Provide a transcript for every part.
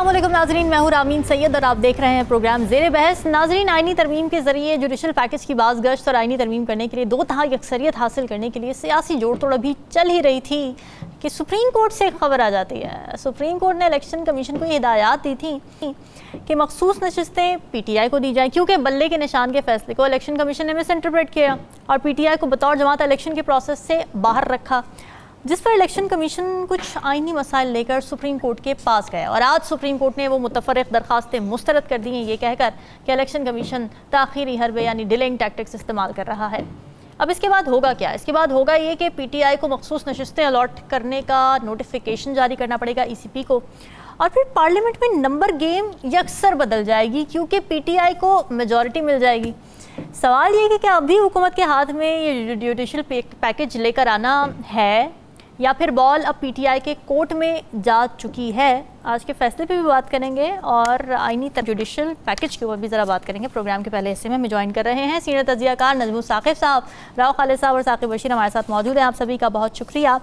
अस्सलामुअलैकुम नाजरीन, मैं हूं रामीन सैयद और आप देख रहे हैं प्रोग्राम ज़ेरे बहस। नाजरीन, आईनी तरमीम के ज़रिए जुडिशल पैकेज की बाज़ गश्त और आईनी तरमीम करने के लिए 2/3 अक्सरियत हासिल करने के लिए सियासी जोड़ तोड़ अभी चल ही रही थी कि सुप्रीम कोर्ट से एक खबर आ जाती है। सुप्रीम कोर्ट ने इलेक्शन कमीशन को ये हिदायत दी थी कि मखसूस नशिस्तें PTI को दी जाएँ, क्योंकि बल्ले के निशान के फैसले को इलेक्शन कमीशन ने मिस इंटरप्रेट किया और PTI को बतौर जमात इलेक्शन के प्रोसेस से बाहर रखा, जिस पर इलेक्शन कमीशन कुछ आइनी मसाइल लेकर सुप्रीम कोर्ट के पास गया। और आज सुप्रीम कोर्ट ने वो मुतफर्रिक दरखास्तें मुस्तरद कर दी हैं, ये कहकर कि इलेक्शन कमीशन ताख़ीरी हरबे यानी डिलेइंग टैक्टिक्स इस्तेमाल कर रहा है। अब इसके बाद होगा क्या? इसके बाद होगा ये कि PTI को मखसूस नशिस्तें अलॉट करने का नोटिफिकेशन जारी करना पड़ेगा ECP को, और फिर पार्लियामेंट में नंबर गेम यकसर बदल जाएगी क्योंकि PTI को मेजॉरिटी मिल जाएगी। सवाल ये कि क्या अभी हुकूमत के हाथ में ये जुडिशल पैकेज लेकर आना है या फिर बॉल अब PTI के कोर्ट में जा चुकी है? आज के फैसले पे भी बात करेंगे और आईनी जुडिशल पैकेज के ऊपर भी ज़रा बात करेंगे। प्रोग्राम के पहले हिस्से में हमें ज्वाइन कर रहे हैं सीनियर तज्ज़ियाकार नजमुल साकिब साहब, राव खालिद साहब और साकिब बशीर हमारे साथ मौजूद हैं। आप सभी का बहुत शुक्रिया।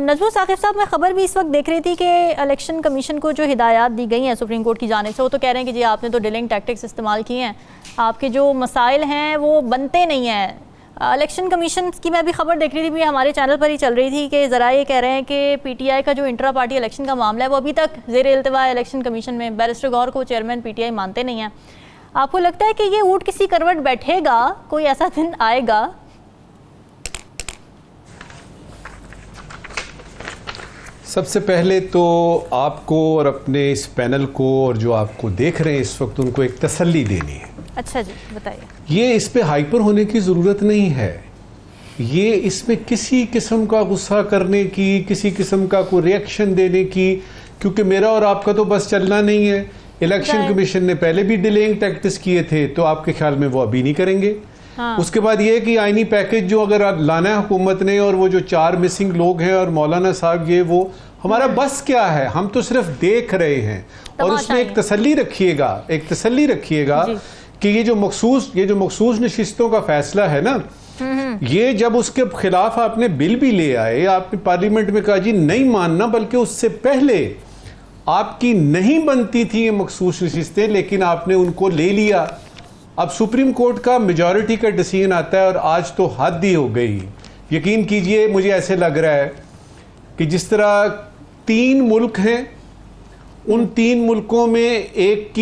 नजमुल साकिब साहब, मैं ख़बर भी इस वक्त देख रही थी कि इलेक्शन कमीशन को जो हिदायत दी गई हैं सुप्रीम कोर्ट की जानिब से, वो तो कह रहे हैं कि जी आपने तो डिलेइंग टैक्टिक्स इस्तेमाल की हैं, आपके जो मसाइल हैं वो बनते नहीं हैं। इलेक्शन कमीशन की मैं भी खबर देख रही थी, भी हमारे चैनल पर ही चल रही थी कि ज़रा ये कह रहे हैं कि PTI का जो इंट्रा पार्टी इलेक्शन का मामला है वो अभी तक ज़ेर इल्तिवा इलेक्शन कमीशन में। बैरिस्टर गौहर को चेयरमैन PTI मानते नहीं हैं। आपको लगता है कि ये ऊँट किसी करवट बैठेगा, कोई ऐसा दिन आएगा? सबसे पहले तो आपको और अपने इस पैनल को और जो आपको देख रहे हैं इस वक्त, उनको एक तसल्ली देनी है। अच्छा जी, बताइए। ये इस पे हाइपर होने की ज़रूरत नहीं है। ये इसमें किसी किस्म का गुस्सा करने की, किसी किस्म का कोई रिएक्शन देने की, क्योंकि मेरा और आपका तो बस चलना नहीं है। इलेक्शन कमीशन ने पहले भी डिलेइंग टैक्टिक्स किए थे, तो आपके ख्याल में वो अभी नहीं करेंगे? हाँ। उसके बाद ये कि आईनी पैकेज जो अगर लाना है हुकूमत ने, और वो जो 4 मिसिंग लोग हैं और मौलाना साहब, ये वो हमारा बस क्या है? हम तो सिर्फ देख रहे हैं। और उसमें एक तसल्ली रखिएगा कि ये जो मखसूस नशिस्तों का फैसला है ना, ये जब उसके खिलाफ आपने बिल भी ले आए, आपने पार्लियामेंट में कहा जी नहीं मानना, बल्कि उससे पहले आपकी नहीं बनती थी ये मखसूस नशिस्तें, लेकिन आपने उनको ले लिया। अब सुप्रीम कोर्ट का मेजॉरिटी का डिसीजन आता है और आज तो हद ही हो गई। यकीन कीजिए, मुझे ऐसे लग रहा है कि जिस तरह 3 मुल्क हैं, उन 3 मुल्कों में एक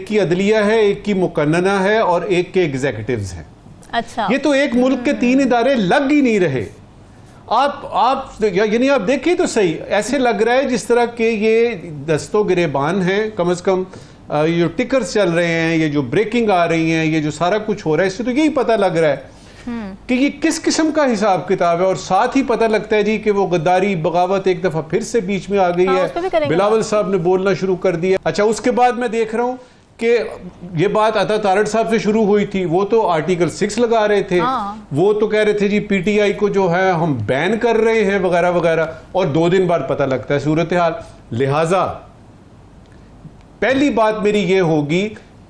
की अदलिया है, एक की मुकन्नना है और एक के एग्जीक्यूटिव्स हैं। अच्छा, ये तो एक मुल्क के 3 इदारे लग ही नहीं रहे। आप यानी आप देखिए तो सही, ऐसे लग रहा है जिस तरह के ये दस्तों गिरेबान हैं। कम से कम ये जो टिकर्स चल रहे हैं, ये जो ब्रेकिंग आ रही हैं, ये जो सारा कुछ हो रहा है, इससे तो यही पता लग रहा है कि ये किस किस्म का हिसाब किताब है। और साथ ही पता लगता है जी कि वो गद्दारी बगावत एक दफा फिर से बीच में आ गई है। बिलावल साहब ने बोलना शुरू कर दिया। अच्छा, उसके बाद मैं देख रहा हूँ कि ये बात अता तारड़ साहब से शुरू हुई थी। वो तो आर्टिकल 6 लगा रहे थे। वो तो कह रहे थे जी PTI को जो है हम बैन कर रहे हैं वगैरह वगैरह, और 2 दिन बाद पता लगता है सूरत हाल। लिहाजा पहली बात मेरी ये होगी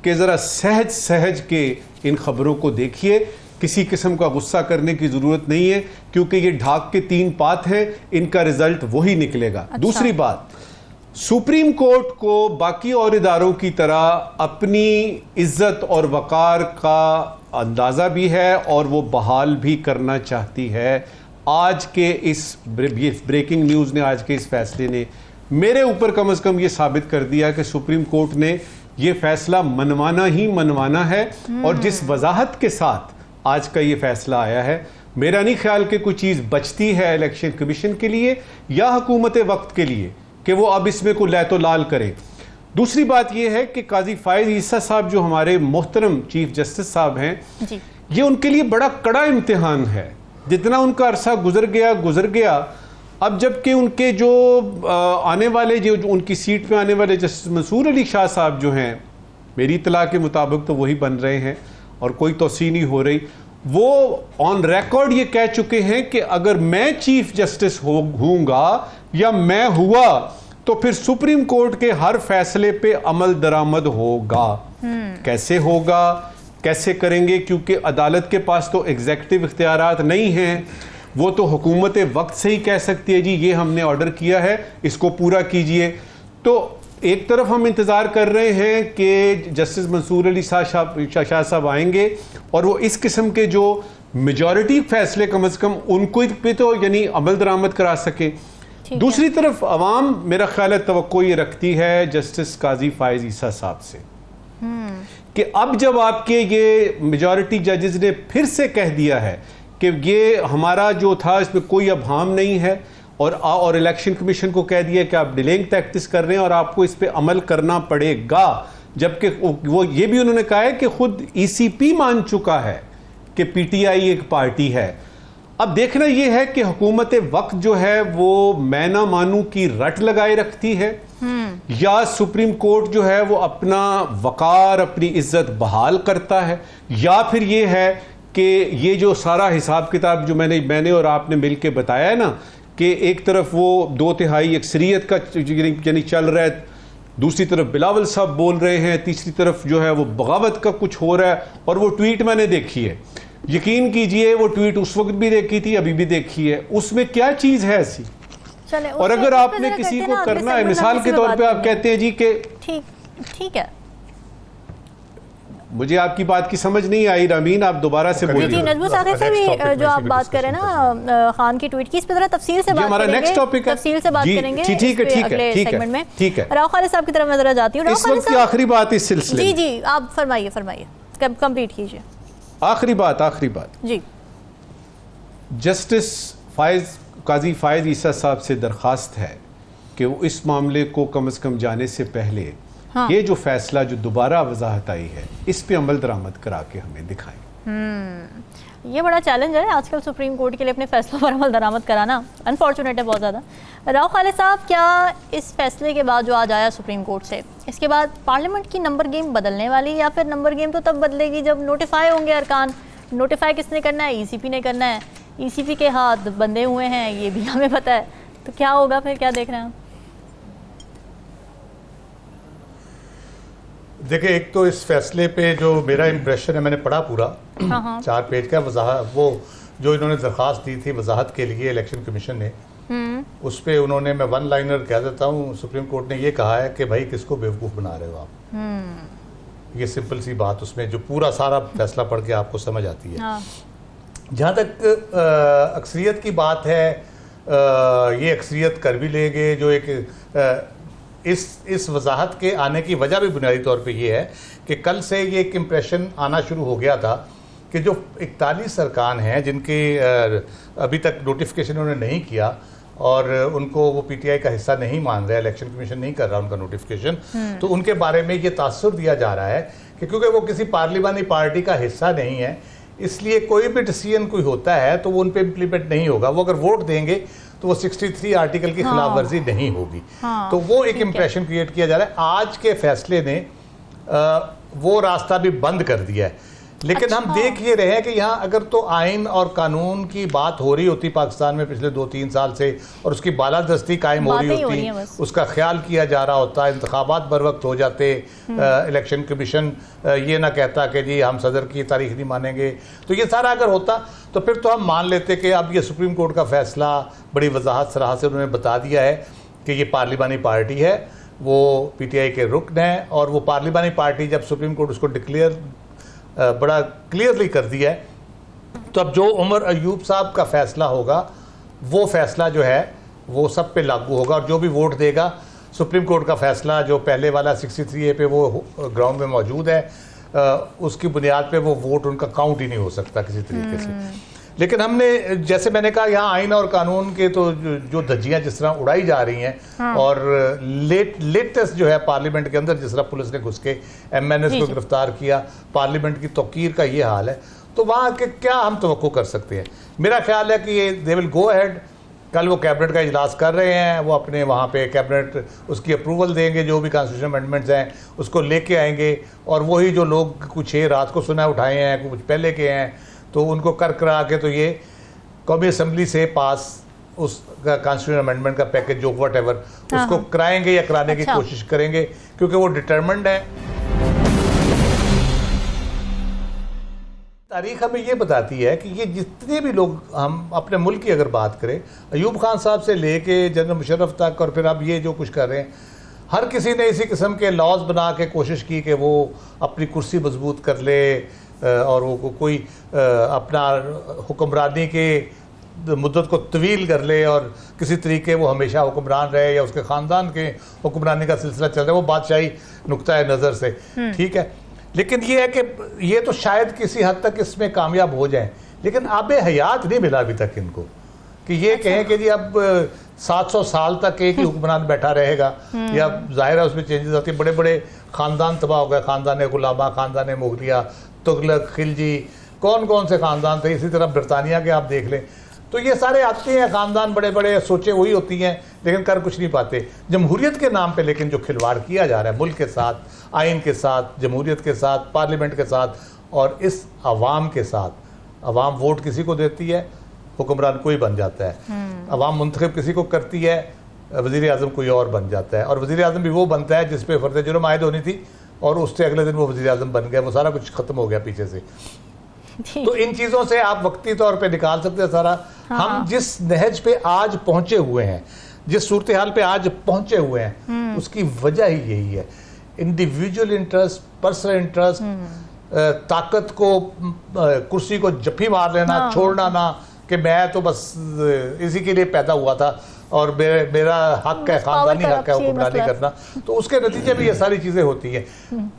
कि जरा सहज के इन खबरों को देखिए। किसी किस्म का गुस्सा करने की जरूरत नहीं है, क्योंकि ये ढाक के 3 पात हैं, इनका रिजल्ट वही निकलेगा। अच्छा। दूसरी बात, सुप्रीम कोर्ट को बाकी और इदारों की तरह अपनी इज्जत और वकार का अंदाजा भी है और वो बहाल भी करना चाहती है। आज के इस ब्रेकिंग न्यूज़ ने, आज के इस फैसले ने मेरे ऊपर कम से कम ये साबित कर दिया कि सुप्रीम कोर्ट ने ये फैसला मनवाना ही मनवाना है। और जिस वजाहत के साथ आज का ये फैसला आया है, मेरा नहीं ख्याल कि कोई चीज़ बचती है इलेक्शन कमीशन के लिए या हुकूमत वक्त के लिए कि वो अब इसमें को लैतो लाल करे। दूसरी बात यह है कि काजी फायद ईसा साहब जो हमारे मोहतरम चीफ जस्टिस साहब हैं, ये उनके लिए बड़ा कड़ा इम्तिहान है। जितना उनका अरसा गुजर गया, अब जबकि उनके जो आने वाले जो उनकी सीट पे आने वाले जस्टिस मंसूर अली शाह साहब जो हैं, मेरी इत्तला के मुताबिक तो वही बन रहे हैं और कोई तोसी नहीं हो रही। वो ऑन रिकॉर्ड ये कह चुके हैं कि अगर मैं चीफ जस्टिस होऊंगा या मैं हुआ तो फिर सुप्रीम कोर्ट के हर फैसले पे अमल दरामद होगा। कैसे होगा, कैसे करेंगे? क्योंकि अदालत के पास तो एग्जीक्यूटिव इख्तियारात नहीं हैं। वो तो हुकूमत वक्त से ही कह सकती है जी ये हमने ऑर्डर किया है, इसको पूरा कीजिए। तो एक तरफ हम इंतज़ार कर रहे हैं कि जस्टिस मंसूर अली शाह साहब आएंगे और वो इस किस्म के जो मेजॉरिटी फैसले कम से कम उनको पे तो यानी अमल दरामद करा सके। दूसरी तरफ अवाम मेरा ख्याल है तवक्को ये रखती है जस्टिस काजी फायज ईसा साहब से कि अब जब आपके ये मेजॉरिटी जजेस ने फिर से कह दिया है कि ये हमारा जो था इसमें कोई अब हार्म नहीं है और इलेक्शन कमीशन को कह दिया कि आप डिलेइंग टैक्टिस कर रहे हैं और आपको इस पे अमल करना पड़ेगा, जबकि वो ये भी उन्होंने कहा है कि खुद ईसीपी मान चुका है कि पीटीआई एक पार्टी है। अब देखना यह है कि हुकूमत वक्त जो है वो मैं ना मानू की रट लगाए रखती है या सुप्रीम कोर्ट जो है वो अपना वकार अपनी इज्जत बहाल करता है, या फिर ये है कि ये जो सारा हिसाब किताब जो मैंने और आपने मिलके बताया है ना कि एक तरफ वो 2/3 अक्सरियत का यानी चल रहा है, दूसरी तरफ बिलावल साहब बोल रहे हैं, तीसरी तरफ जो है वो बगावत का कुछ हो रहा है। और वो ट्वीट मैंने देखी है, यकीन कीजिए वो ट्वीट उस वक्त भी देखी थी, अभी भी देखी है, उसमें क्या चीज़ है ऐसी। और अगर आपने किसी को करना है, मिसाल के तौर पे आप कहते हैं जी कि ठीक है, मुझे आपकी बात की समझ नहीं आई रामीन, आप दोबारा से बोलिए। जी नजमुल साकिब से भी जो आप बात करें ना खान की ट्वीट की, इस पे जरा तफसील से बात करेंगे, नेक्स्ट टॉपिक है, तफसील से बात करेंगे अगले सेगमेंट में। ठीक है, राव खालिद साहब की तरफ मैं जरा जाती हूँ। इस वक्त की आखिरी बात इस सिलसिले में। जी आप फरमाइए कंप्लीट कीजिए। आखिरी बात जी, जस्टिस काजी फायज ईसा साहब से दरखास्त है कि वो इस मामले को कम से कम जाने से पहले ये जो फैसला जो दोबारा वजाहत आई है इस पे अमल दरामद करा के हमें दिखाएं। ये बड़ा चैलेंज है आजकल सुप्रीम कोर्ट के लिए अपने फैसलों पर अमल दरामद कराना, अनफॉर्चुनेट है बहुत ज़्यादा। राव खालिद साहब, क्या इस फैसले के बाद जो आज आया सुप्रीम कोर्ट से, इसके बाद पार्लियामेंट की नंबर गेम बदलने वाली, या फिर नंबर गेम तो तब बदलेगी जब नोटिफाई होंगे अरकान? नोटिफाई किसने करना है? ईसीपी ने करना है। ईसीपी के हाथ बंधे हुए हैं, ये भी हमें पता है, तो क्या होगा फिर, क्या देख रहे हैं? देखिए, एक तो इस फैसले पे जो मेरा इम्प्रेशन है, मैंने पढ़ा पूरा 4 पेज का वजाहत, वो जो इन्होंने दरख्वास्त दी थी वजाहत के लिए इलेक्शन कमीशन ने, उस पर उन्होंने, मैं वन लाइनर कह देता हूँ, सुप्रीम कोर्ट ने ये कहा है कि भाई किसको बेवकूफ़ बना रहे हो आप। ये सिंपल सी बात उसमें जो पूरा सारा फैसला पढ़ के आपको समझ आती है। जहाँ तक अक्सरियत की बात है, ये अक्सरियत कर भी लेंगे। जो एक इस वजाहत के आने की वजह भी बुनियादी तौर पे ये है कि कल से ये एक इम्प्रेशन आना शुरू हो गया था कि जो 41 अरकान हैं जिनके अभी तक नोटिफिकेशन उन्होंने नहीं किया और उनको वो पीटीआई का हिस्सा नहीं मान रहा है, इलेक्शन कमीशन नहीं कर रहा उनका नोटिफिकेशन, तो उनके बारे में ये तासुर दिया जा रहा है कि क्योंकि वो किसी पार्लिमानी पार्टी का हिस्सा नहीं है, इसलिए कोई भी डिसीजन कोई होता है तो वो उन पर इम्प्लीमेंट नहीं होगा। वो अगर वोट देंगे तो वो 63 आर्टिकल की खिलाफ वर्जी नहीं होगी। तो वो एक इम्प्रेशन क्रिएट किया जा रहा है। आज के फैसले ने वो रास्ता भी बंद कर दिया है। लेकिन हम देख ये रहे हैं कि यहाँ अगर तो आइन और कानून की बात हो रही होती पाकिस्तान में पिछले 2-3 साल से और उसकी बालादस्ती कायम हो रही होती, उसका ख्याल किया जा रहा होता, इंतखाबात बर वक्त हो जाते, इलेक्शन कमीशन ये ना कहता कि जी हम सदर की तारीख नहीं मानेंगे, तो ये सारा अगर होता तो फिर तो हम मान लेते कि अब ये सुप्रीम कोर्ट का फैसला बड़ी वजाहत सराह से उन्होंने बता दिया है कि ये पार्लिमानी पार्टी है, वो पीटीआई के रुकन है, और वो पार्लिमानी पार्टी जब सुप्रीम कोर्ट उसको डिक्लेयर बड़ा क्लियरली कर दिया है, तो अब जो उमर अयूब साहब का फैसला होगा वो फैसला जो है वो सब पे लागू होगा, और जो भी वोट देगा, सुप्रीम कोर्ट का फैसला जो पहले वाला 63A पे वो ग्राउंड में मौजूद है, उसकी बुनियाद पे वो वोट उनका काउंट ही नहीं हो सकता किसी तरीके से। लेकिन हमने, जैसे मैंने कहा, यहाँ आइन और कानून के तो जो धज्जियाँ जिस तरह उड़ाई जा रही हैं, और लेटेस्ट जो है पार्लियामेंट के अंदर जिस तरह पुलिस ने घुस के MNS को गिरफ्तार किया, पार्लियामेंट की तौकीर का ये हाल है, तो वहाँ के क्या हम तवक्को कर सकते हैं? मेरा ख्याल है कि ये दे विल गो अहेड। कल वो कैबिनेट का इजलास कर रहे हैं, वो अपने वहाँ पे कैबिनेट उसकी अप्रूवल देंगे, जो भी कॉन्स्टिट्यूशन अमेंडमेंट्स हैं उसको लेके आएंगे, और वही जो लोग कुछ रात को सुना उठाए हैं, कुछ पहले के हैं, तो उनको कर करा के तो ये कौमी असम्बली से पास उस कॉन्स्टिट्यूशन अमेंडमेंट का पैकेज जो वट एवर उसको कराएंगे या कराने की कोशिश करेंगे, क्योंकि वो डिटरमिन्ड है। तारीख हमें ये बताती है कि ये जितने भी लोग, हम अपने मुल्क की अगर बात करें, अयूब खान साहब से लेके जनरल मुशर्रफ तक, और फिर अब ये जो कुछ कर रहे हैं, हर किसी ने इसी किस्म के लॉज बना के कोशिश की कि वो अपनी कुर्सी मजबूत कर ले और वो कोई अपना हुक्मरानी के मुद्दत को तवील कर ले और किसी तरीके वो हमेशा हुक्मरान रहे या उसके ख़ानदान के हुक्मरानी का सिलसिला चल रहा है, वो बादशाही नुक्ता नज़र से, ठीक है। लेकिन ये है कि ये तो शायद किसी हद तक इसमें कामयाब हो जाएं, लेकिन आबे हयात नहीं मिला अभी तक इनको कि ये कहें कि जी अब 700 साल तक एक ही हुक्मरान बैठा रहेगा, या जाहिर है उसमें चेंजेस आती है। बड़े बड़े ख़ानदान तबाह हो गए, ख़ानदान गुलाबा, ख़ानदान मुगलिया, तुगलक, खिलजी, कौन कौन से ख़ानदान थे। इसी तरह बरतानिया के आप देख लें, तो ये सारे आते हैं ख़ानदान, बड़े बड़े सोचे वही होती हैं लेकिन कर कुछ नहीं पाते। जमहूरियत के नाम पे लेकिन जो खिलवाड़ किया जा रहा है मुल्क के साथ, आइन के साथ, जमहूरियत के साथ, पार्लियामेंट के साथ और इस अवाम के साथ, अवाम वोट किसी को देती है, हुक्मरान कोई बन जाता है, अवाम मुंतखब किसी को करती है, वज़ीर आज़म कोई और बन जाता है, और वज़ीर आज़म भी वो बनता है जिस पे फ़र्ज़ जुर्म आयद होनी थी और उससे अगले दिन वो वज़ीर आज़म बन गया, वो सारा कुछ ख़त्म हो गया पीछे से। तो इन चीज़ों से आप वक्ती तौर पे निकाल सकते हैं सारा। हम जिस नहज पे आज पहुंचे हुए हैं, जिस सूरत हाल पे आज पहुंचे हुए हैं, उसकी वजह ही यही है। इंडिविजुअल इंटरेस्ट, पर्सनल इंटरेस्ट, ताकत को, कुर्सी को जफ्फी मार लेना, छोड़ना ना कि मैं तो बस इसी के लिए पैदा हुआ था और मेरा हक है, खानदानी हक है हुक्मरानी करना, तो उसके नतीजे में ये सारी चीज़ें होती हैं।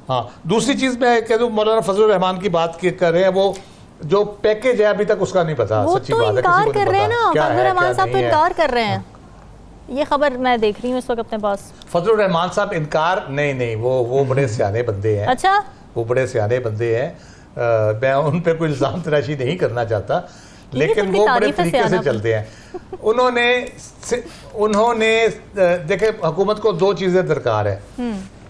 हाँ, दूसरी चीज़ मैं कह दूँ, मौलाना फजलुर रहमान की बात कर रहे हैं, वो जो पैकेज है अभी तक उसका नहीं पता, सच्ची बात है, इनकार कर रहे हैं ना फजलुर रहमान साहब, तो इनकार कर रहे हैं। ये खबर मैं देख रही हूँ इस वक्त अपने पास। फजलुर रहमान साहब इनकार नहीं, वो बड़े सियाने बंदे हैं। अच्छा, वो बड़े सियाने बंदे हैं, मैं उन पर कोई इल्ज़ाम तराशी नहीं करना चाहता, लेकिन वो बड़े तरीके से चलते हैं। उन्होंने देखे, हुकूमत को दो चीज़ें दरकार है,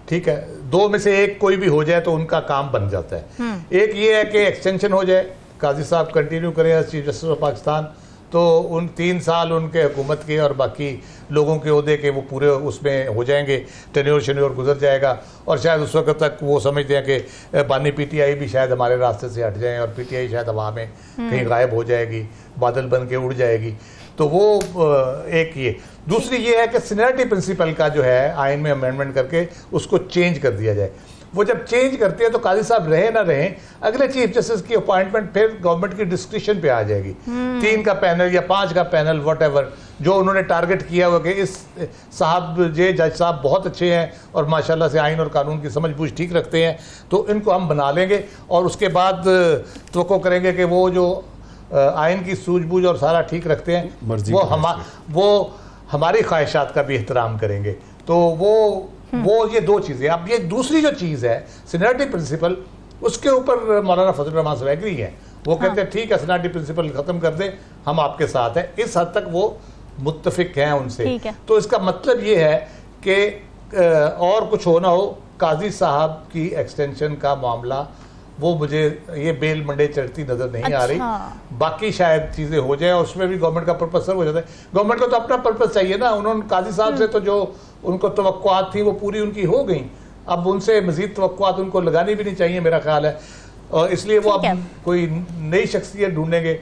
ठीक है, दो में से एक कोई भी हो जाए तो उनका काम बन जाता है। एक ये है कि एक्सटेंशन हो जाए, काजी साहब कंटिन्यू करें as chief justice of Pakistan, तो उन 3 साल उनके हुकूमत के और बाकी लोगों के ओहदे के वो पूरे उसमें हो जाएंगे, टेन्योर शन्योर गुजर जाएगा, और शायद उस वक्त तक वो समझते हैं कि बानी पीटीआई भी शायद हमारे रास्ते से हट जाएं और पीटीआई शायद हवा में कहीं गायब हो जाएगी, बादल बन के उड़ जाएगी। तो वो एक ये। दूसरी ये है कि सीनियरिटी प्रिंसिपल का जो है आइन में अमेंडमेंट करके उसको चेंज कर दिया जाए। वो जब चेंज करते हैं तो काजी साहब रहे ना रहे, अगले चीफ जस्टिस की अपॉइंटमेंट फिर गवर्नमेंट की डिस्क्रिप्शन पे आ जाएगी। 3 का पैनल या 5 का पैनल, वॉटेवर, जो उन्होंने टारगेट किया हुआ कि इस साहब ये जज साहब बहुत अच्छे हैं और माशाल्लाह से आइन और कानून की समझ बूझ ठीक रखते हैं, तो इनको हम बना लेंगे और उसके बाद तवक्को करेंगे कि वो जो आइन की सूझबूझ और सारा ठीक रखते हैं, वो हमारी ख्वाहिशात का भी एहतराम करेंगे। तो वो ये 2 चीज़ें। अब ये दूसरी जो चीज़ है सीनियरिटी प्रिंसिपल, उसके ऊपर मौलाना फजलुर रहमान साहब एग्री हैं। वो कहते हैं ठीक है, सीनियरिटी प्रिंसिपल ख़त्म कर दें, हम आपके साथ हैं। इस हद तक वो मुत्तफिक हैं उनसे। तो इसका मतलब ये है कि और कुछ हो ना हो, काजी साहब की एक्सटेंशन का मामला वो मुझे ये बेल मंडे चढ़ती नज़र नहीं आ रही। बाकी शायद चीज़ें हो जाए, उसमें भी गवर्नमेंट का पर्पस सर्व हो जाता है। गवर्नमेंट को तो अपना पर्पस चाहिए ना। उन्होंने काजी साहब से तो जो उनको तवक्कुआत थी वो पूरी उनकी हो गई, अब उनसे मज़ीद तवक्कुआत उनको लगानी भी नहीं चाहिए मेरा ख्याल है। और इसलिए वो अब कोई नई शख्सियत ढूंढेंगे,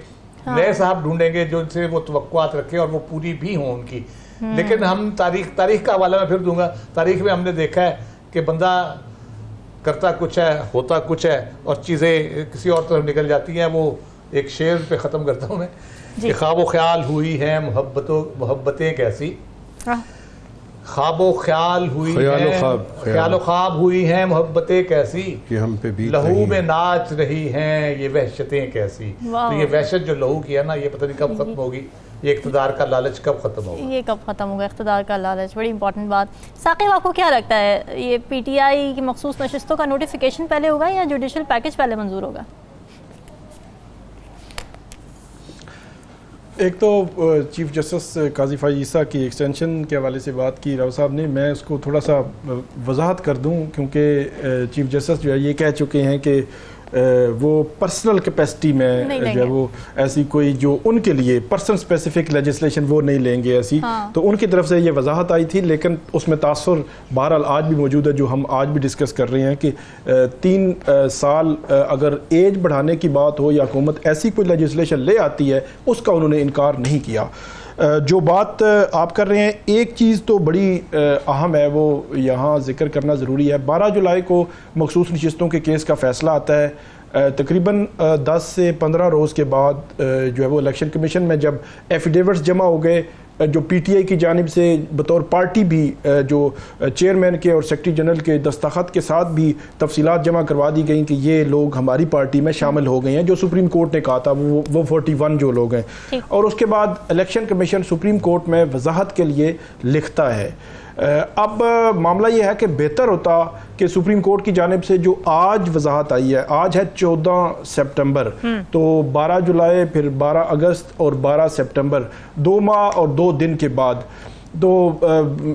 नए साहब ढूंढेंगे जो उनसे वो तवक्कुआत रखें और वो पूरी भी हों उनकी। लेकिन हम तारीख का हवाला मैं फिर दूंगा। तारीख में हमने देखा है कि बंदा करता कुछ है, होता कुछ है और चीज़ें किसी और तरफ निकल जाती हैं। वो एक शेर पे ख़त्म करता हूँ मैं कि ख्वाब ख्याल हुई हैं मोहब्बतें कैसी, ख्वाब ख्याल हुई हैं, ख्याल ख्वाब हुई हैं मोहब्बतें कैसी, कि हम पे भी लहू में नाच रही हैं ये वहशतें कैसी। तो ये वहशत जो लहू की है ना, ये पता नहीं कब खत्म होगी, ये इक़्तिदार का लालच कब ख़त्म होगा, ये कब ख़त्म होगा इक़्तिदार का लालच। बड़ी इंपॉर्टेंट बात। साकिब, आपको क्या लगता है, ये पीटीआई की मखसूस नशिस्तों का नोटिफिकेशन पहले होगा या जुडिशल पैकेज पहले मंजूर होगा? एक तो चीफ जस्टिस काजी फ़ाइज़ ईसा की एक्सटेंशन के हवाले से बात की राव साहब ने, मैं उसको थोड़ा सा वजाहत कर दूं, क्योंकि चीफ जस्टिस जो है ये कह चुके हैं कि वो पर्सनल कैपेसिटी में जो है वो ऐसी कोई जो उनके लिए पर्सन स्पेसिफिक लेजिस्लेशन वो नहीं लेंगे ऐसी। तो उनकी तरफ से ये वजाहत आई थी, लेकिन उसमें तासुर बहरहाल आज भी मौजूद है, जो हम आज भी डिस्कस कर रहे हैं कि 3 साल अगर एज बढ़ाने की बात हो या हुकूमत ऐसी कोई लेजिस्लेशन ले आती है, उसका उन्होंने इनकार नहीं किया। जो बात आप कर रहे हैं, एक चीज़ तो बड़ी अहम है, वो यहाँ जिक्र करना ज़रूरी है। 12 जुलाई को मखसूस नशिस्तों के केस का फ़ैसला आता है। तकरीबन 10 से 15 रोज़ के बाद जो है वो इलेक्शन कमीशन में जब एफिडेविट्स जमा हो गए, जो पीटीआई की जानिब से बतौर पार्टी भी जो चेयरमैन के और सेक्रेटरी जनरल के दस्तखत के साथ भी तफसीलात जमा करवा दी गई कि ये लोग हमारी पार्टी में शामिल हो गए हैं, जो सुप्रीम कोर्ट ने कहा था वो 41 जो लोग हैं। और उसके बाद इलेक्शन कमीशन सुप्रीम कोर्ट में वजाहत के लिए लिखता है। अब मामला ये है कि बेहतर होता कि सुप्रीम कोर्ट की जानिब से जो आज वजाहत आई है, आज है 14 सितंबर, तो 12 जुलाई, फिर 12 अगस्त और 12 सितंबर, 2 माह और 2 दिन के बाद, तो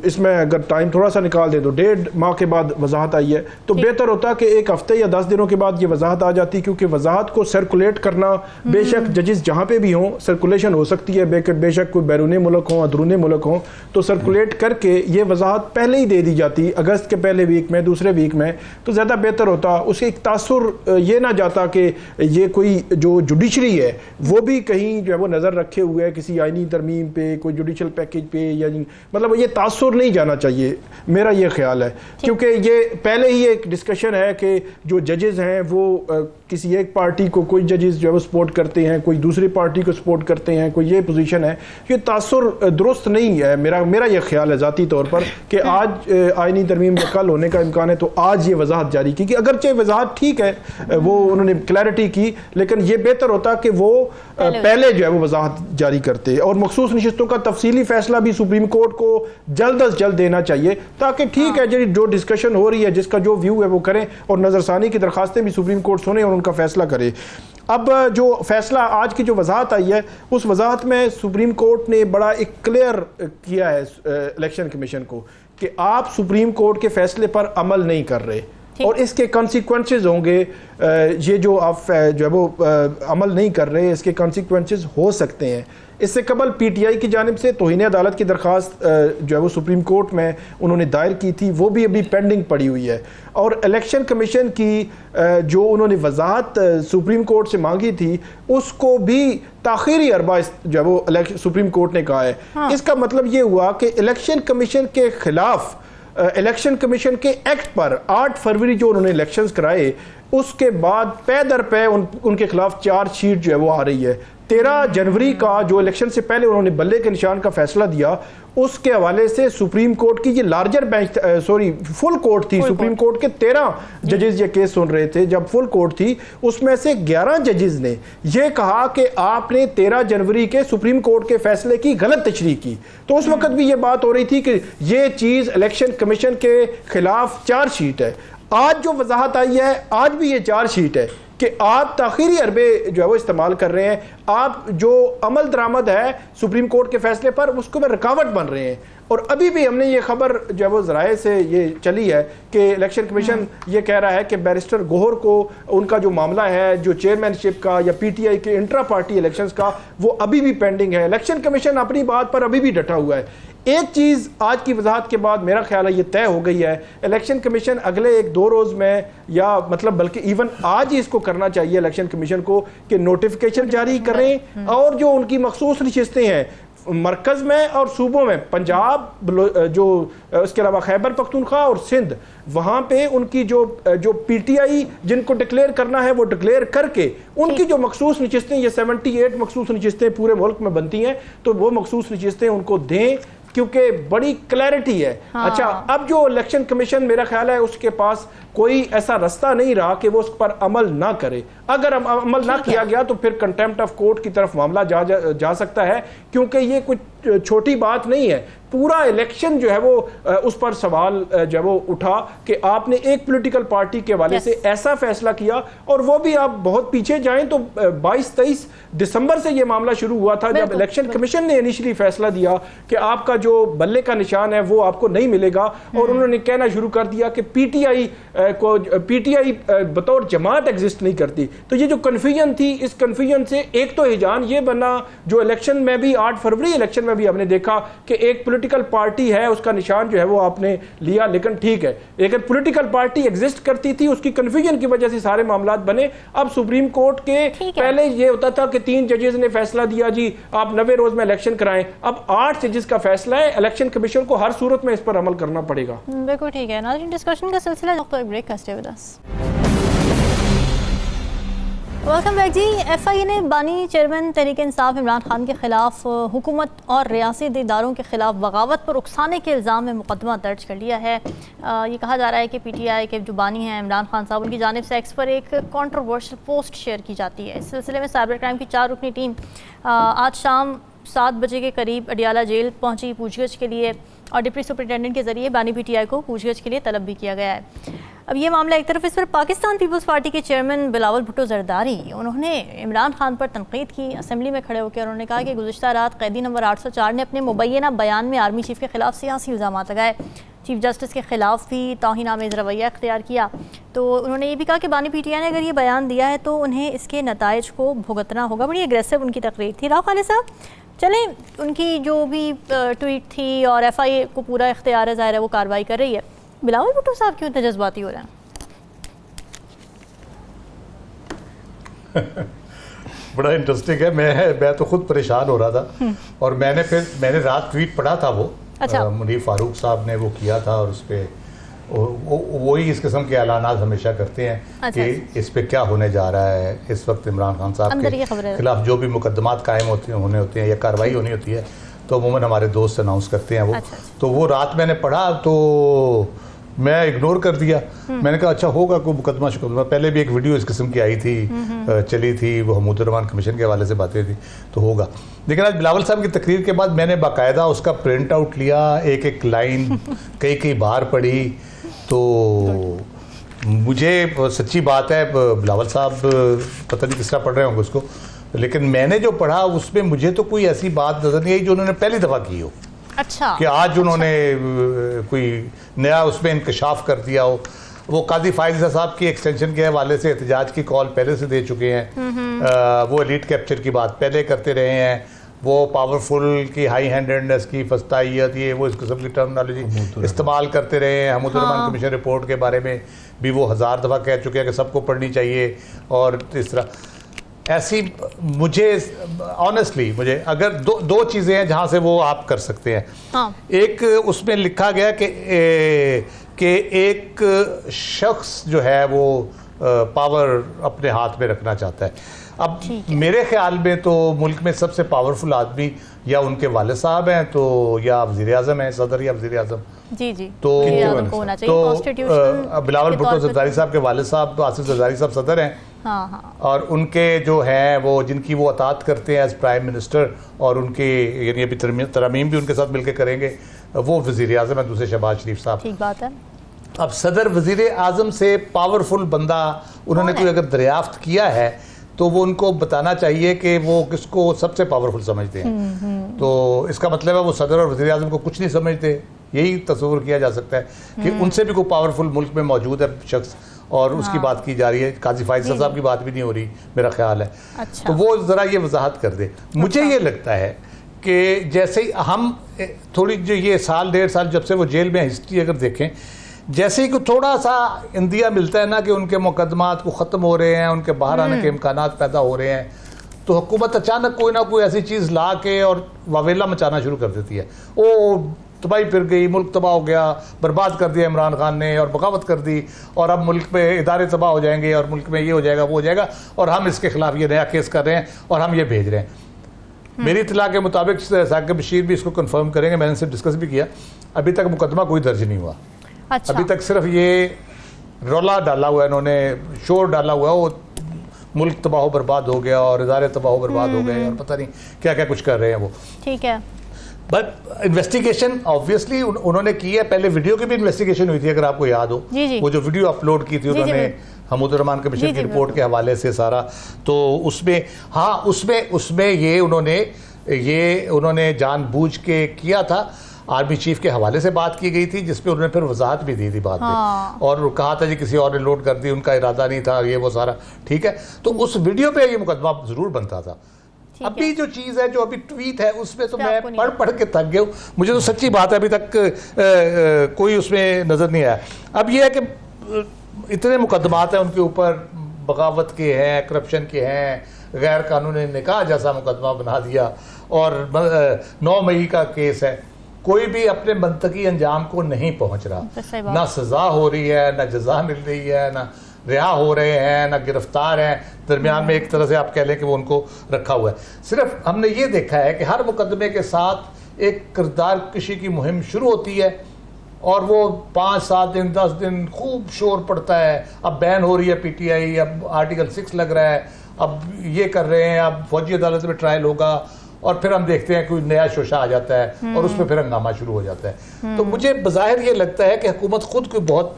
इसमें अगर टाइम थोड़ा सा निकाल दे तो 1.5 माह के बाद वजाहत आई है, तो बेहतर होता कि 1 हफ्ते या 10 दिनों के बाद ये वजाहत आ जाती, क्योंकि वजाहत को सर्कुलेट करना, बेशक जजेस जहाँ पे भी हों सर्कुलेशन हो सकती है, बेशक कोई बैरून मुल्क हो अंदरून मुल्क हो, तो सर्कुलेट करके ये वजाहत पहले ही दे दी जाती अगस्त के पहले वीक में, दूसरे वीक में, तो ज़्यादा बेहतर होता। उससे एक तासुर ये ना जाता कि ये कोई जो जुडिशरी है वो भी कहीं जो है वो नज़र रखे हुए है किसी आइनी तरमीम पे, कोई जुडिशल पैकेज पे, या मतलब ये तासुर नहीं जाना चाहिए, मेरा ये ख्याल है। क्योंकि ये पहले ही एक डिस्कशन है कि जो जजेस हैं वो किसी एक पार्टी को, कोई जजेस जो है वो सपोर्ट करते हैं, कोई दूसरी पार्टी को सपोर्ट करते हैं, कोई ये पोजीशन है, ये तासुर दुरुस्त नहीं है। मेरा ये ख्याल है ज़ाती तौर पर कि आज आइनी तरमीम कल होने का इम्कान है, तो आज ये वजाहत जारी की कि अगरचे वजाहत ठीक है, वो उन्होंने क्लैरिटी की, लेकिन ये बेहतर होता कि वो पहले जो है वो वजाहत जारी करते, और मखसूस नशिस्तों का तफसीली फैसला भी सुप्रीम कोर्ट को जल्द अज जल्द देना चाहिए, ताकि ठीक है जो डिस्कशन हो रही है, जिसका जो व्यू है वो करें, और नजरसानी की दरखास्तें भी सुप्रीम कोर्ट सुने और उनका फैसला करे। अब जो फैसला आज की जो वजाहत आई है, उस वजाहत में सुप्रीम कोर्ट ने बड़ा एक क्लियर किया है इलेक्शन कमीशन को कि आप सुप्रीम कोर्ट के फैसले पर अमल नहीं कर रहे, और इसके कॉन्सिक्वेंसेस होंगे। ये जो आप जो है वो अमल नहीं कर रहे, इसके कॉन्सिक्वेंसेस हो सकते हैं। इससे कबल पीटीआई की जानिब से तौहीन अदालत की दरख्वास्त जो है वो सुप्रीम कोर्ट में उन्होंने दायर की थी, वो भी अभी पेंडिंग पड़ी हुई है। और इलेक्शन कमीशन की जो उन्होंने वजाहत सुप्रीम कोर्ट से मांगी थी, उसको भी ताखीरी अरबा जो है वो सुप्रीम कोर्ट ने कहा है। इसका मतलब ये हुआ कि इलेक्शन कमीशन के खिलाफ इलेक्शन कमीशन के एक्ट पर 8 फरवरी जो उन्होंने इलेक्शंस कराए, उसके बाद पे दर पे उनके खिलाफ चार्जशीट जो है वो आ रही है। 13 जनवरी का जो इलेक्शन से पहले उन्होंने बल्ले के निशान का फैसला दिया, उसके हवाले से सुप्रीम कोर्ट की ये लार्जर बेंच फुल कोर्ट थी, सुप्रीम कोर्ट के 13 जजेस ये केस सुन रहे थे। जब फुल कोर्ट थी, उसमें से 11 जजेस ने ये कहा कि आपने 13 जनवरी के सुप्रीम कोर्ट के फैसले की गलत तशरीह की। तो उस वक्त भी ये बात हो रही थी कि ये चीज इलेक्शन कमीशन के खिलाफ चार्जशीट है। आज जो वजाहत आई है, आज भी ये चार्जशीट है कि आप ताखीरी अरबे जो है वो इस्तेमाल कर रहे हैं, आप जो अमल दरामद है सुप्रीम कोर्ट के फैसले पर, उसको में रुकावट बन रहे हैं। और अभी भी हमने ये खबर जो है वो ज़राए से ये चली है कि इलेक्शन कमीशन ये कह रहा है कि बैरिस्टर गोहर को उनका जो मामला है जो चेयरमैनशिप का या पीटीआई के इंट्रा पार्टी इलेक्शंस का, वो अभी भी पेंडिंग है। इलेक्शन कमीशन अपनी बात पर अभी भी डटा हुआ है। एक चीज़ आज की वजाहत के बाद मेरा ख्याल है ये तय हो गई है, इलेक्शन कमीशन अगले 1-2 रोज़ में, या मतलब बल्कि इवन आज ही इसको करना चाहिए इलेक्शन कमीशन को कि नोटिफिकेशन जारी करें, और जो उनकी मखसूस नशिस्तें हैं मरकज़ में और सूबों में, पंजाब जो उसके अलावा खैबर पख्तूनख्वा और सिंध, वहाँ पे उनकी जो पीटीआई जिनको डिक्लेयर करना है वो डिक्लेयर करके उनकी जो मखसूस नशिस्तें, ये 78 मखसूस नशिस्तें पूरे मुल्क में बनती हैं, तो वो मखसूस नशिस्तें उनको दें, क्योंकि बड़ी क्लैरिटी है। हाँ। अच्छा, अब जो इलेक्शन कमीशन मेरा ख्याल है उसके पास कोई ऐसा रास्ता नहीं रहा कि वो उस पर अमल ना करे। अगर अमल ना किया गया तो फिर कंटेम्प्ट ऑफ कोर्ट की तरफ मामला जा सकता है, क्योंकि ये कुछ छोटी बात नहीं है। पूरा इलेक्शन जो है वो उस पर सवाल जो है वो उठा कि आपने एक पॉलिटिकल पार्टी के हवाले से ऐसा फैसला किया, और वो भी आप बहुत पीछे जाएं तो 22-23 दिसंबर से ये मामला शुरू हुआ था, जब इलेक्शन कमीशन ने इनिशियली फैसला दिया कि आपका जो बल्ले का निशान है वो आपको नहीं मिलेगा, और उन्होंने कहना शुरू कर दिया कि पीटीआई बतौर जमात एग्जिस्ट नहीं करती। तो ये जो कन्फ्यूजन थी, इस कन्फ्यूजन से एक तो हिजान ये बना, जो इलेक्शन में भी 8 फरवरी इलेक्शन में भी हमने देखा कि एक पॉलिटिकल पार्टी है उसका निशान जो है वो आपने लिया, लेकिन ठीक है, लेकिन पॉलिटिकल पार्टी एग्जिस्ट करती थी, उसकी कन्फ्यूजन की वजह से सारे मामलात बने। अब सुप्रीम कोर्ट के पहले ये होता था कि 3 जजेस ने फैसला दिया जी आप 90 रोज में इलेक्शन कराएं, अब 8 जजेस का फैसला है, इलेक्शन कमीशन को हर सूरत में इस पर अमल करना पड़ेगा। बिल्कुल ठीक है नाज़रीन, डिस्कशन का सिलसिला ब्रेक का stay with us. Welcome back जी। FIA ने बानी चेयरमैन तहरीक इंसाफ इमरान खान के खिलाफ हुकूमत और रियासी इदारों के खिलाफ बगावत पर उकसाने के इल्ज़ाम में मुकदमा दर्ज कर लिया है। ये कहा जा रहा है कि PTI के जो बानी हैं इमरान खान साहब, उनकी जानिब से एक्स पर एक कंट्रोवर्शियल पोस्ट शेयर की जाती है। इस सिलसिले में साइबर क्राइम की 4 रुकनी टीम आज शाम 7 बजे के करीब अडियाला जेल पहुंची पूछगछ के लिए, और डिप्टी सुपरिटेंडेंट के जरिए बानी PTI को पूछगछ के लिए तलब भी किया गया है। अब ये मामला एक तरफ, इस पर पाकिस्तान पीपल्स पार्टी के चेयरमैन बिलावल भुट्टो जरदारी, उन्होंने इमरान खान पर तनकीद की असेंबली में खड़े होकर। उन्होंने कहा कि गुज़िश्ता रात कैदी नंबर 804 ने अपने मुबैना बयान में आर्मी चीफ के खिलाफ सियासी इल्ज़ाम लगाए, चीफ जस्टिस के खिलाफ भी तौहीन-आमेज़ रवैया इख्तियार किया। तो उन्होंने ये भी कहा कि बानी PTI ने अगर ये बयान दिया है तो उन्हें इसके नताइज को भुगतना होगा। बड़ी एग्रेसिव उनकी तकरीर थी। राव खालिद साहब, चलें, उनकी जो भी ट्वीट थी और FIA को पूरा इख्तियार ज़ाहिर है वो कार्रवाई कर रही है, बिलावल भुट्टो साहब क्यों इतने जज्बाती हो रहे हैं? बड़ा इंटरेस्टिंग है। मैं तो खुद परेशान हो रहा था, और मैंने रात ट्वीट पढ़ा था वो। अच्छा। मुनीर फारूक साहब ने वो किया था, और उस पर वही इस किस्म के ऐलानात हमेशा करते हैं। अच्छा, कि इस पे क्या होने जा रहा है। इस वक्त इमरान खान साहब के खिलाफ जो भी मुकदमात कायम होने होते हैं या कार्रवाई होनी होती है तो अमूमन हमारे दोस्त अनाउंस करते हैं वो। अच्छा। तो वो रात मैंने पढ़ा तो मैं इग्नोर कर दिया। मैंने कहा अच्छा होगा कोई मुकदमा शुकदमा। पहले भी एक वीडियो इस किस्म की आई थी, चली थी, वो हमूदुर्रहमान कमीशन के हवाले से बातें थी, तो होगा। लेकिन आज बिलावल साहब की तकरीर के बाद मैंने बाकायदा उसका प्रिंट आउट लिया, एक एक लाइन कई बार पढ़ी। तो मुझे सच्ची बात है, बिलावल साहब पता नहीं किस तरह पढ़ रहे होंगे उसको, लेकिन मैंने जो पढ़ा उसमें मुझे तो कोई ऐसी बात नजर नहीं आई जो उन्होंने पहली दफ़ा की हो। अच्छा। कि आज उन्होंने कोई नया उसमें इंकशाफ कर दिया हो। वो काजी फाइज साहब की एक्सटेंशन के हवाले से एहतजाज की कॉल पहले से दे चुके हैं। वो एलीट कैप्चर की बात पहले करते रहे हैं। वो पावरफुल की हाई हैंडेडनेस की फस्तायत, ये वो इस किस्म की टर्मिनोलॉजी इस्तेमाल करते रहे हैं। हमूदुर्रहमान कमीशन रिपोर्ट के बारे में भी वो 1000 दफ़ा कह चुके हैं कि सबको पढ़नी चाहिए। और इस तरह ऐसी मुझे ऑनेस्टली मुझे अगर दो चीज़ें हैं जहाँ से वो आप कर सकते हैं। हाँ। एक उसमें लिखा गया कि एक शख्स जो है वो पावर अपने हाथ में रखना चाहता है। अब मेरे ख्याल में तो मुल्क में सबसे पावरफुल आदमी या उनके वालिद साहब हैं तो या वज़ीर आज़म हैं, सदर या वज़ीर आज़म। जी जी। तो कॉन्स्टिट्यूशन बिलावल भुट्टो जरदारी साहब के वालिद साहब आसिफ जरदारी साहब सदर हैं। हाँ। और उनके जो हैं वो जिनकी वो अतात करते हैं एज प्राइम मिनिस्टर, और उनके यानी अभी तरमीम भी उनके साथ मिलकर करेंगे, वो वज़ीर आज़म है दूसरे शहबाज शरीफ साहब। ठीक बात है। अब सदर वज़ीर आज़म से पावरफुल बंदा उन्होंने कोई अगर दरियाफ्त किया है तो वो उनको बताना चाहिए कि वो किसको सबसे पावरफुल समझते हैं। तो इसका मतलब है वो सदर और वज़ीर आज़म को कुछ नहीं समझते, यही तस्वुर किया जा सकता है कि उनसे भी कोई पावरफुल मुल्क में मौजूद है शख्स, और उसकी बात की जा रही है। काजी फाइज साहब की बात भी नहीं हो रही मेरा ख्याल है। अच्छा। तो वो ज़रा ये वजाहत कर दे। मुझे ये लगता है कि जैसे ही हम थोड़ी जो ये साल 1.5 साल जब से वो जेल में हिस्ट्री अगर देखें, जैसे ही थोड़ा सा इंदिया मिलता है ना कि उनके मुकदमात को ख़त्म हो रहे हैं, उनके बाहर आने के इम्कानात पैदा हो रहे हैं, तो हुकूमत अचानक कोई ना कोई ऐसी चीज़ ला के और वावेला मचाना शुरू कर देती है। ओ तबाही फिर गई, मुल्क तबाह हो गया, बर्बाद कर दिया इमरान खान ने और बगावत कर दी, और अब मुल्क में इदारे तबाह हो जाएंगे और मुल्क में ये हो जाएगा वो हो जाएगा, और हम इसके खिलाफ ये नया केस कर रहे हैं और हम ये भेज रहे हैं। मेरी इतला के मुताबिक साकिब बशीर भी इसको कंफर्म करेंगे, मैंने इनसे डिस्कस भी किया, अभी तक मुकदमा कोई दर्ज नहीं हुआ। अच्छा। अभी तक सिर्फ ये रौला डाला हुआ है, इन्होंने शोर डाला हुआ है, वो मुल्क तबाह बर्बाद हो गया और इदारे तबाह बर्बाद हो गए और पता नहीं क्या क्या कुछ कर रहे हैं वो। ठीक है। बट इन्वेस्टिगेशन ऑब्वियसली उन्होंने की है। पहले वीडियो की भी इन्वेस्टिगेशन हुई थी, अगर आपको याद हो। जी। वो जो वीडियो अपलोड की थी उन्होंने हमूदुर्रहमान कमीशन की रिपोर्ट के हवाले से सारा, तो उसमें हाँ उसमें ये उन्होंने जानबूझ के किया था। आर्मी चीफ के हवाले से बात की गई थी जिसपे उन्होंने फिर वजाहत भी दी थी बाद में, और कहा था जी किसी और ने लोड कर दी, उनका इरादा नहीं था, ये वो सारा ठीक है। तो उस वीडियो पे ये मुकदमा ज़रूर बनता था। अभी जो चीज़ है, जो अभी ट्वीट है, उसमें तो मैं आपको नहीं पढ़ पढ़ के थक गया हूँ। मुझे तो सच्ची बात है अभी तक कोई उसमें नज़र नहीं आया। अब ये है कि इतने मुकदमात हैं उनके ऊपर, बगावत के हैं, करप्शन के हैं, गैर कानूनी निकाह जैसा मुकदमा बना दिया, और 9 मई का केस है। कोई भी अपने मंतकी अंजाम को नहीं पहुंच रहा, ना सजा हो रही है, ना जजा मिल रही है, ना रिहा हो रहे हैं, ना गिरफ्तार हैं। दरमियान में एक तरह से आप कह लें कि वो उनको रखा हुआ है। सिर्फ हमने ये देखा है कि हर मुकदमे के साथ एक किरदार कशी की मुहिम शुरू होती है, और वो 5-7 दिन 10 दिन खूब शोर पड़ता है। अब बैन हो रही है PTI, अब आर्टिकल 6 लग रहा है, अब ये कर रहे हैं, अब फौजी अदालत में ट्रायल होगा, और फिर हम देखते हैं कोई नया शोशा आ जाता है और उसमें फिर हंगामा शुरू हो जाता है। तो मुझे बज़ाहिर ये लगता है कि हुकूमत खुद कोई बहुत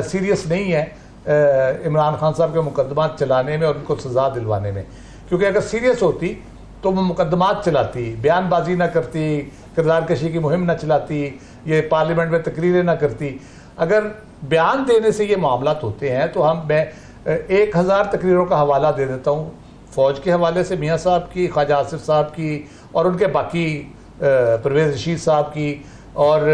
सीरियस नहीं है इमरान खान साहब के मुकदमात चलाने में और उनको सज़ा दिलवाने में, क्योंकि अगर सीरियस होती तो वो मुकदमात चलाती, बयानबाजी ना करती, किरदार कशी की मुहिम ना चलाती, ये पार्लियामेंट में तकरीरें ना करती। अगर बयान देने से ये मामलात होते हैं तो मैं 1000 तकरीरों का हवाला दे देता हूँ, फ़ौज के हवाले से मियाँ साहब की, ख्वाजा आसिफ साहब की, और उनके बाकी परवेज़ रशीद साहब की, और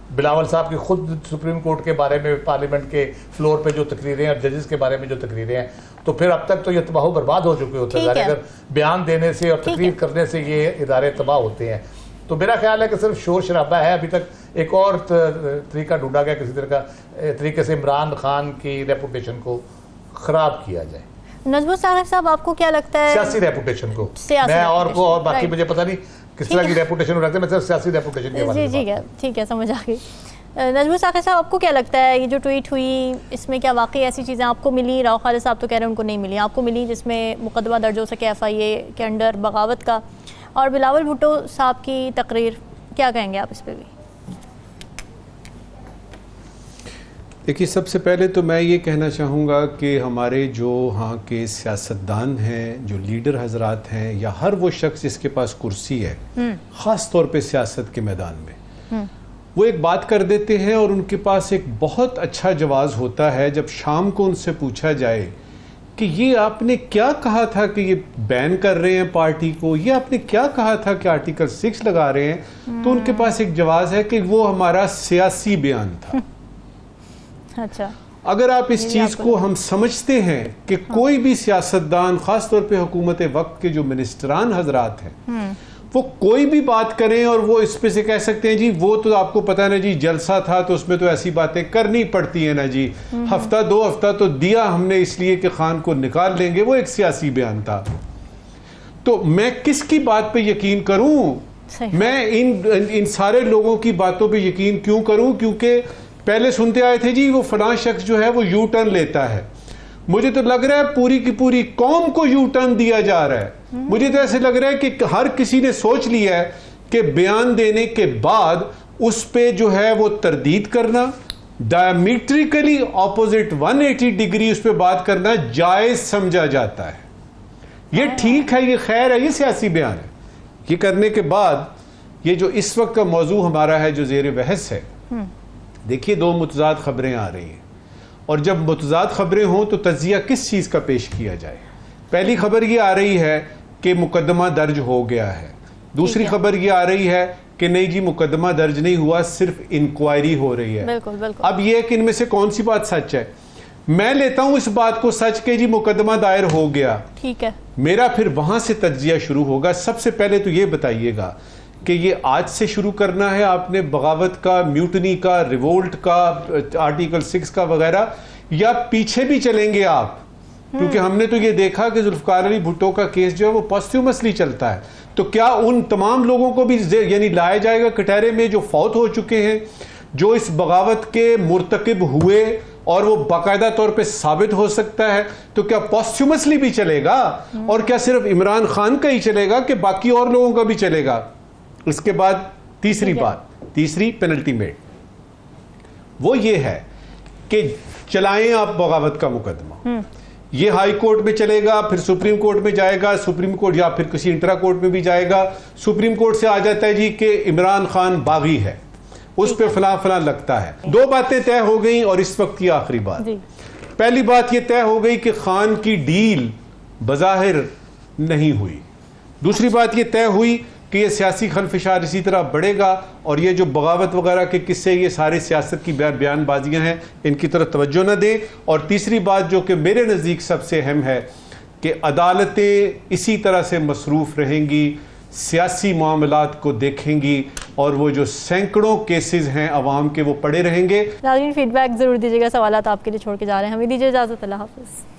बिलावल साहब की खुद सुप्रीम कोर्ट के बारे में पार्लियामेंट के फ्लोर पे जो तकरीरें, और जजेस के बारे में जो तकरीरें हैं। तो फिर अब तक तो ये तबाह बर्बाद हो चुके होते हैं अगर बयान देने से और तकरीर करने से ये इदारे तबाह होते हैं। तो मेरा ख्याल है कि सिर्फ शोर शराबा है। अभी तक एक और तरीका ढूंढा गया किसी तरह का तरीके से इमरान खान की रेपुटेशन को ख़राब किया जाए। नजमुल साकिब साहब, आपको क्या लगता है? सियासी रेपुटेशन को मैं और बाकी मुझे पता नहीं किस तरह की रेपुटेशन रखते हैं, मैं सिर्फ सियासी रेपुटेशन के बारे में। जी ठीक है, समझ आ गई। नजमुल साकिब साहब, आपको क्या लगता है ये जो ट्वीट हुई, इसमें क्या वाकई ऐसी चीज़ें आपको मिली? राव खालिद साहब तो कह रहे हैं उनको नहीं मिली, आपको मिली जिसमें मुकदमा दर्ज हो सके FIA के अंडर बगावत का? और बिलावल भुट्टो साहब की तकरीर, क्या कहेंगे आप इस पर भी? देखिए, सबसे पहले तो मैं ये कहना चाहूँगा कि हमारे जो यहाँ के सियासतदान हैं, जो लीडर हजरात हैं, या हर वो शख्स जिसके पास कुर्सी है, ख़ास तौर पे सियासत के मैदान में, वो एक बात कर देते हैं और उनके पास एक बहुत अच्छा जवाब होता है जब शाम को उनसे पूछा जाए कि ये आपने क्या कहा था कि ये बैन कर रहे हैं पार्टी को, ये आपने क्या कहा था कि आर्टिकल 6 लगा रहे हैं, तो उनके पास एक जवाब है कि वो हमारा सियासी बयान था। अच्छा, अगर आप इस चीज़ को हम समझते हैं कि कोई भी सियासतदान, ख़ास तौर पे हुकूमत वक्त के जो मिनिस्टरान हजरात हैं, वो कोई भी बात करें और वो इस पे से कह सकते हैं जी वो तो आपको पता है ना जी, जलसा था तो उसमें तो ऐसी बातें करनी पड़ती है ना जी, हफ्ता 2 हफ्ता तो दिया हमने इसलिए कि खान को निकाल लेंगे, वो एक सियासी बयान था। तो मैं किसकी बात पे यकीन करूं? मैं इन सारे लोगों की बातों पे यकीन क्यों करूं? क्योंकि पहले सुनते आए थे जी वो फलां शख्स जो है वो यू टर्न लेता है। मुझे तो लग रहा है पूरी की पूरी कौम को यू टर्न दिया जा रहा है। मुझे तो ऐसे लग रहा है कि हर किसी ने सोच लिया है कि बयान देने के बाद उस पे जो है वो तरदीद करना, डायमीट्रिकली ऑपोजिट 180 डिग्री उस पे बात करना जायज समझा जाता है। ये ठीक है, ये खैर है, ये सियासी बयान है। ये करने के बाद ये जो इस वक्त का मौजू हमारा है जो ज़ेर बहस है, देखिए 2 मुतज़ाद खबरें आ रही हैं, और जब मुतज़ाद खबरें हों तो तज्ज़िया किस चीज़ का पेश किया जाए? पहली खबर ये आ रही है कि मुकदमा दर्ज हो गया है, दूसरी खबर ये आ रही है कि नहीं जी मुकदमा दर्ज नहीं हुआ, सिर्फ इंक्वायरी हो रही है। बिल्कुल बिल्कुल। अब ये कि इनमें से कौन सी बात सच है? मैं लेता हूं इस बात को सच के जी मुकदमा दायर हो गया, ठीक है, मेरा फिर वहां से तज्जिया शुरू होगा। सबसे पहले तो ये बताइएगा कि ये आज से शुरू करना है आपने बगावत का, म्यूटनी का, रिवोल्ट का, आर्टिकल 6 का वगैरह, या पीछे भी चलेंगे आप? क्योंकि हमने तो ये देखा कि जुल्फ़िकार अली भुट्टो का केस जो है वो पोस्ट्यूमसली चलता है, तो क्या उन तमाम लोगों को भी यानी लाया जाएगा कटहरे में जो फौत हो चुके हैं, जो इस बगावत के मुर्तकिब हुए और वो बाकायदा तौर पे साबित हो सकता है? तो क्या पोस्ट्यूमसली भी चलेगा? और क्या सिर्फ इमरान खान का ही चलेगा कि बाकी और लोगों का भी चलेगा? इसके बाद तीसरी बात, तीसरी पेनल्टीमेट, वो ये है कि चलाएं आप बगावत का मुकदमा, ये हाई कोर्ट में चलेगा, फिर सुप्रीम कोर्ट में जाएगा, सुप्रीम कोर्ट या फिर किसी इंट्रा कोर्ट में भी जाएगा, सुप्रीम कोर्ट से आ जाता है जी कि इमरान खान बागी है, उस पे फलां फलां लगता है। 2 बातें तय हो गई, और इस वक्त की आखिरी बात, पहली बात ये तय हो गई कि खान की डील बज़ाहिर नहीं हुई, दूसरी बात ये तय हुई कि ये सियासी खलफिशार इसी तरह बढ़ेगा और ये जो बगावत वगैरह के किस्से, ये सारी सियासत की बयानबाजियां हैं, इनकी तरफ तवज्जो न दें। और तीसरी बात जो कि मेरे नज़दीक सबसे अहम है कि अदालतें इसी तरह से मसरूफ़ रहेंगी, सियासी मामलात को देखेंगी और वो जो सैकड़ों केसेस हैं अवाम के, वो पड़े रहेंगे। नाज़रीन, फीडबैक ज़रूर दीजिएगा, सवालात आपके लिए छोड़ के जा रहे हैं। हमें दीजिए इजाज़त, अल्लाह हाफ़िज़।